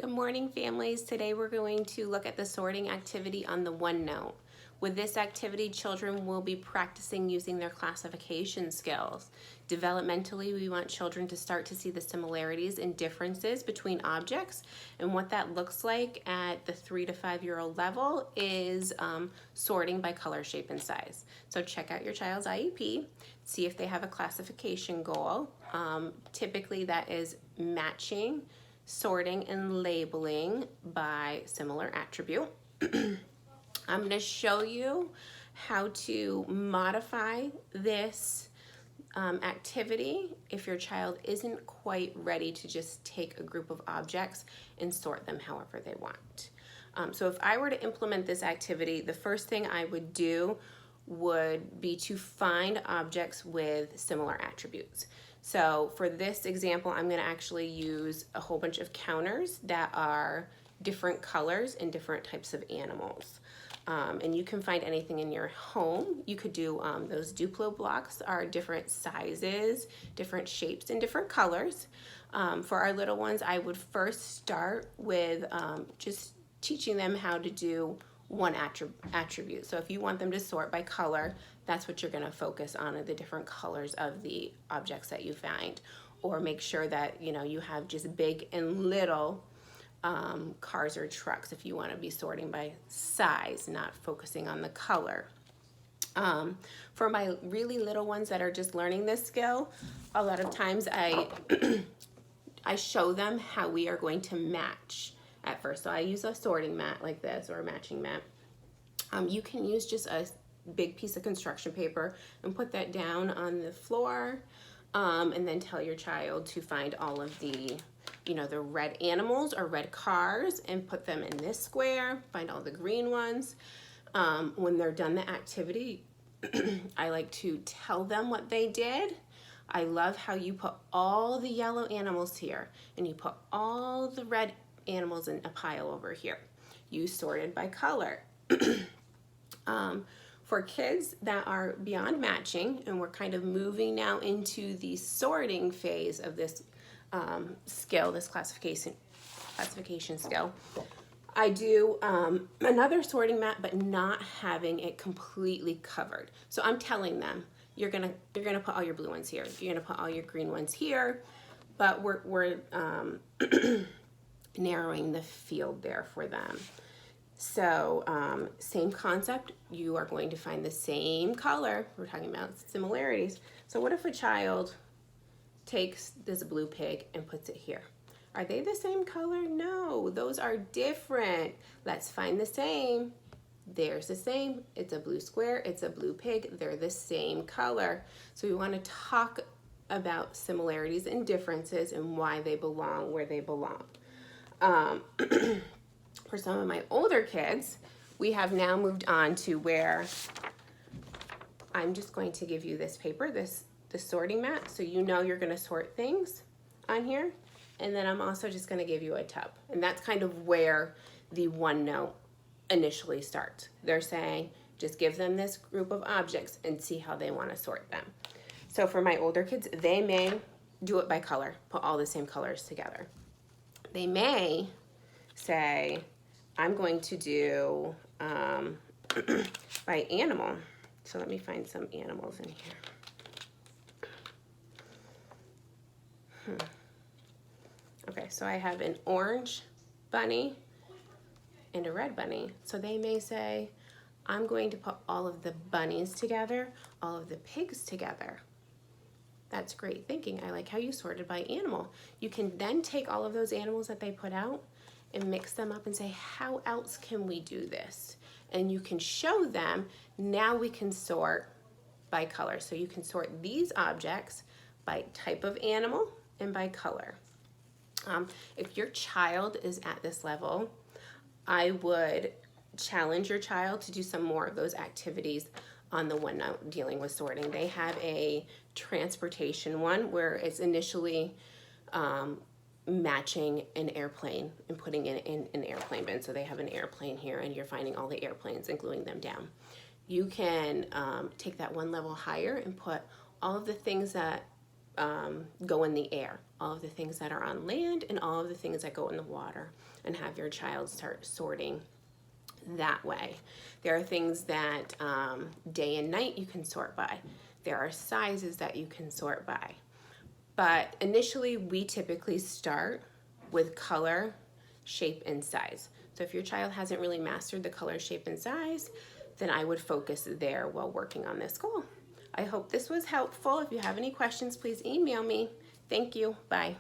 Good morning, families. Today we're going to look at the sorting activity on the OneNote. With this activity, children will be practicing using their classification skills. Developmentally, we want children to start to see the similarities and differences between objects, and what that looks like at the 3 to 5 year old level is sorting by color, shape, and size. So check out your child's IEP, see if they have a classification goal. Typically that is matching, sorting, and labeling by similar attribute. I'm going to show you how to modify this activity if your child isn't quite ready to just take a group of objects and sort them however they want. So if I were to implement this activity, the first thing I would do would be to find objects with similar attributes. So for this example, I'm going to actually use a whole bunch of counters that are different colors and different types of animals. And you can find anything in your home. You could do those Duplo blocks are different sizes, different shapes, and different colors. For our little ones, I would first start with just teaching them how to do one attribute. So if you want them to sort by color, that's what you're going to focus on, are the different colors of the objects that you find. Or make sure that you have just big and little cars or trucks if you want to be sorting by size, not focusing on the color. For my really little ones that are just learning this skill, a lot of times I show them how we are going to match at first. So I use a sorting mat like this, or a matching mat. You can use just a big piece of construction paper and put that down on the floor, and then tell your child to find all of the the red animals or red cars and put them in this square, find all the green ones. When they're done the activity, I like to tell them what they did. I love how you put all the yellow animals here and you put all the red animals in a pile over here. You sorted by color. For kids that are beyond matching, and we're kind of moving now into the sorting phase of this skill, this classification skill, I do another sorting mat, but not having it completely covered. So I'm telling them, you're gonna put all your blue ones here, you're gonna put all your green ones here, but we're narrowing the field there for them. So same concept, you are going to find the same color. We're talking about similarities. So what if a child takes this blue pig and puts it here? Are they the same color? No, those are different. Let's find the same. There's the same. It's a blue square, it's a blue pig, they're the same color. So we want to talk about similarities and differences and why they belong where they belong. For some of my older kids, we have now moved on to where I'm just going to give you this paper, the sorting mat, so you're going to sort things on here, and then I'm also just going to give you a tub. And that's kind of where the OneNote initially starts. They're saying, just give them this group of objects and see how they want to sort them. So for my older kids, they may do it by color, put all the same colors together. They may say, I'm going to do by animal. So let me find some animals in here. Okay, so I have an orange bunny and a red bunny. So they may say, I'm going to put all of the bunnies together, all of the pigs together. That's great thinking. I like how you sorted by animal. You can then take all of those animals that they put out and mix them up and say, how else can we do this? And you can show them, now we can sort by color. So you can sort these objects by type of animal and by color. If your child is at this level, I would challenge your child to do some more of those activities on the OneNote dealing with sorting. They have a transportation one where it's initially matching an airplane and putting it in an airplane bin. So they have an airplane here and you're finding all the airplanes and gluing them down. You can take that one level higher and put all of the things that go in the air, all of the things that are on land and all of the things that go in the water, and have your child start sorting that way. There are things that day and night you can sort by. There are sizes that you can sort by. But initially, we typically start with color, shape, and size. So if your child hasn't really mastered the color, shape, and size, then I would focus there while working on this goal. I hope this was helpful. If you have any questions, please email me. Thank you. Bye.